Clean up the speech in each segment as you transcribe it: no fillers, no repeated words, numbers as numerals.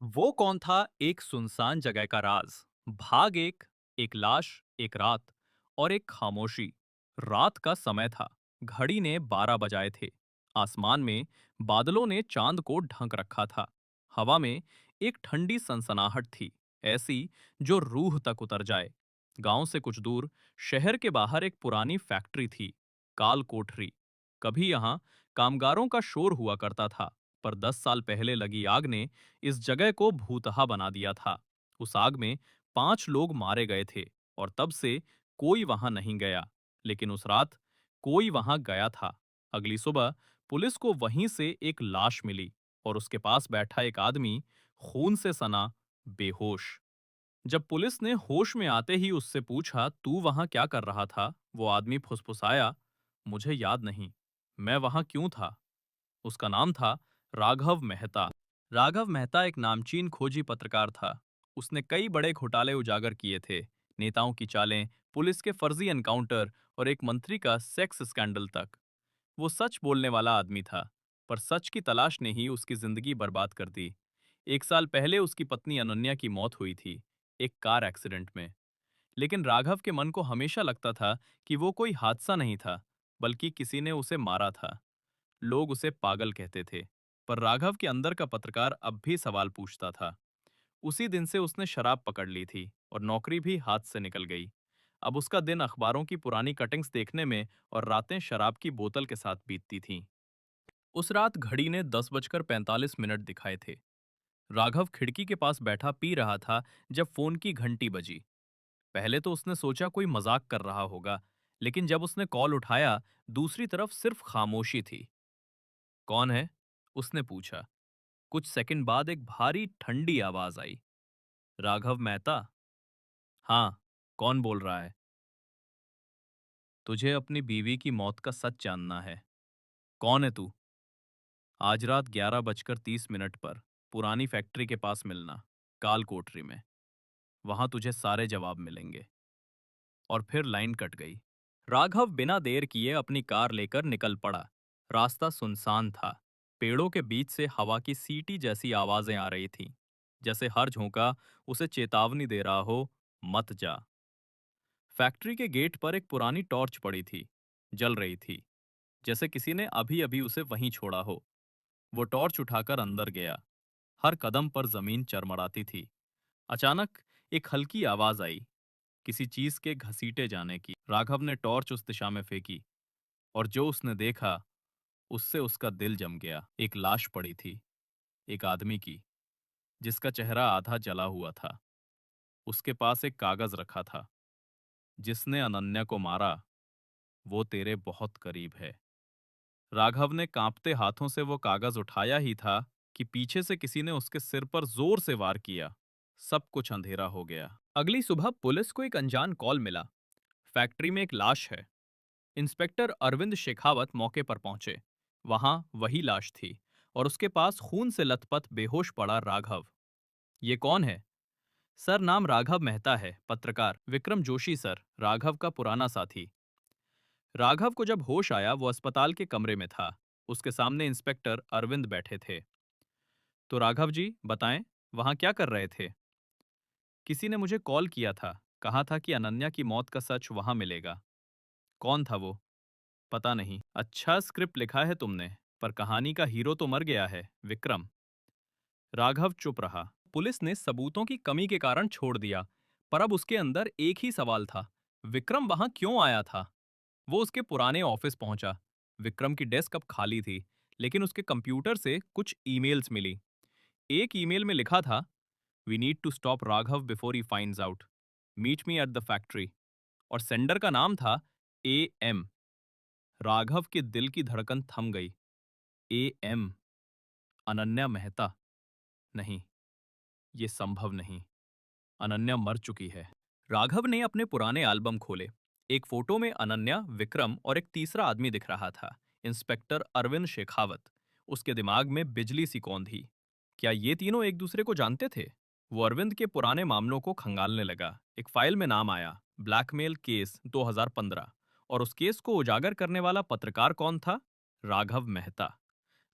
वो कौन था एक सुनसान जगह का राज। भाग एक लाश, एक रात और एक खामोशी। रात का समय था। घड़ी ने 12 बजाए थे। आसमान में बादलों ने चांद को ढक रखा था। हवा में एक ठंडी सनसनाहट थी, ऐसी जो रूह तक उतर जाए। गांव से कुछ दूर शहर के बाहर एक पुरानी फैक्ट्री थी, काल कोठरी। कभी यहाँ कामगारों का शोर हुआ करता था, पर 10 साल पहले लगी आग ने इस जगह को भूतहा बना दिया था। उस आग में 5 लोग मारे गए थे और तब से कोई वहां नहीं गया। लेकिन उस रात कोई वहां गया था। अगली सुबह पुलिस को वहीं से एक लाश मिली और उसके पास बैठा एक आदमी, खून से सना, बेहोश। जब पुलिस ने होश में आते ही उससे पूछा, तू वहां क्या कर रहा था? वो आदमी फुसफुसाया, मुझे याद नहीं, मैं वहां क्यों था। उसका नाम था राघव मेहता। राघव मेहता एक नामचीन खोजी पत्रकार था। उसने कई बड़े घोटाले उजागर किए थे, नेताओं की चालें, पुलिस के फर्जी एनकाउंटर और एक मंत्री का सेक्स स्कैंडल तक। वो सच बोलने वाला आदमी था, पर सच की तलाश ने ही उसकी जिंदगी बर्बाद कर दी। 1 साल पहले उसकी पत्नी अनन्या की मौत हुई थी, एक कार एक्सीडेंट में। लेकिन राघव के मन को हमेशा लगता था कि वो कोई हादसा नहीं था, बल्कि किसी ने उसे मारा था। लोग उसे पागल कहते थे, पर राघव के अंदर का पत्रकार अब भी सवाल पूछता था। उसी दिन से उसने शराब पकड़ ली थी और नौकरी भी हाथ से निकल गई। अब उसका दिन अखबारों की पुरानी कटिंग्स देखने में और रातें शराब की बोतल के साथ बीतती थीं। उस रात घड़ी ने 10:45 दिखाए थे। राघव खिड़की के पास बैठा पी रहा था जब फोन की घंटी बजी। पहले तो उसने सोचा कोई मजाक कर रहा होगा, लेकिन जब उसने कॉल उठाया, दूसरी तरफ सिर्फ खामोशी थी। कौन है? उसने पूछा। कुछ सेकंड बाद एक भारी ठंडी आवाज आई। राघव मेहता? हाँ। कौन बोल रहा है? तुझे अपनी बीवी की मौत का सच जानना है। कौन है तू? आज रात 11:30 पर पुरानी फैक्ट्री के पास मिलना, काल कोठरी में। वहां तुझे सारे जवाब मिलेंगे। और फिर लाइन कट गई। राघव बिना देर किए अपनी कार लेकर निकल पड़ा। रास्ता सुनसान था। पेड़ों के बीच से हवा की सीटी जैसी आवाजें आ रही थीं, जैसे हर झोंका उसे चेतावनी दे रहा हो, मत जा। फैक्ट्री के गेट पर एक पुरानी टॉर्च पड़ी थी, जल रही थी, जैसे किसी ने अभी अभी उसे वहीं छोड़ा हो। वो टॉर्च उठाकर अंदर गया। हर कदम पर जमीन चरमराती थी। अचानक एक हल्की आवाज आई, किसी चीज के घसीटे जाने की। राघव ने टॉर्च उस दिशा में फेंकी, और जो उसने देखा, उससे उसका दिल जम गया। एक लाश पड़ी थी, एक आदमी की, जिसका चेहरा आधा जला हुआ था। उसके पास एक कागज रखा था। जिसने अनन्या को मारा, वो तेरे बहुत करीब है। राघव ने कांपते हाथों से वो कागज उठाया ही था कि पीछे से किसी ने उसके सिर पर जोर से वार किया। सब कुछ अंधेरा हो गया। अगली सुबह पुलिस को एक अनजान कॉल मिला। फैक्ट्री में एक लाश है। इंस्पेक्टर अरविंद शेखावत मौके पर पहुंचे। वहां वही लाश थी, और उसके पास खून से लथपथ बेहोश पड़ा राघव। ये कौन है? सर, नाम राघव मेहता है, पत्रकार विक्रम जोशी सर, राघव का पुराना साथी। राघव को जब होश आया, वो अस्पताल के कमरे में था। उसके सामने इंस्पेक्टर अरविंद बैठे थे। तो राघव जी, बताएं, वहां क्या कर रहे थे? किसी ने मुझे कॉल किया था, कहा था कि अनन्या की मौत का सच वहां मिलेगा। कौन था वो? पता नहीं। अच्छा स्क्रिप्ट लिखा है तुमने, पर कहानी का हीरो तो मर गया है, विक्रम। राघव चुप रहा। पुलिस ने सबूतों की कमी के कारण छोड़ दिया, पर अब उसके अंदर एक ही सवाल था, विक्रम वहां क्यों आया था? वो उसके पुराने ऑफिस पहुंचा। विक्रम की डेस्क अब खाली थी, लेकिन उसके कंप्यूटर से कुछ ईमेल्स मिली। एक ईमेल में लिखा था, we need to stop Raghav before he finds out, meet me at the factory. और सेंडर का नाम था AM। राघव के दिल की धड़कन थम गई। AM, अनन्या मेहता? नहीं, ये संभव नहीं। अनन्या मर चुकी है। राघव ने अपने पुराने एल्बम खोले। एक फोटो में अनन्या, विक्रम और एक तीसरा आदमी दिख रहा था, इंस्पेक्टर अरविंद शेखावत। उसके दिमाग में बिजली सी कौंधी। क्या ये तीनों एक दूसरे को जानते थे? वो अरविंद के पुराने मामलों को खंगालने लगा। एक फाइल में नाम आया, ब्लैकमेल केस 2015। और उस केस को उजागर करने वाला पत्रकार कौन था? राघव मेहता।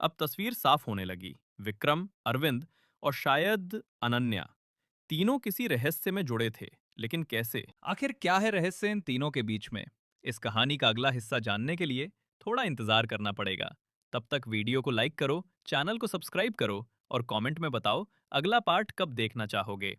अब तस्वीर साफ होने लगी। विक्रम, अरविंद और शायद अनन्या। तीनों किसी रहस्य में जुड़े थे, लेकिन कैसे? आखिर क्या है रहस्य इन तीनों के बीच में? इस कहानी का अगला हिस्सा जानने के लिए थोड़ा इंतजार करना पड़ेगा। तब तक वीडियो को लाइक करो, चैनल को सब्सक्राइब करो और कमेंट में बताओ अगला पार्ट कब देखना चाहोगे।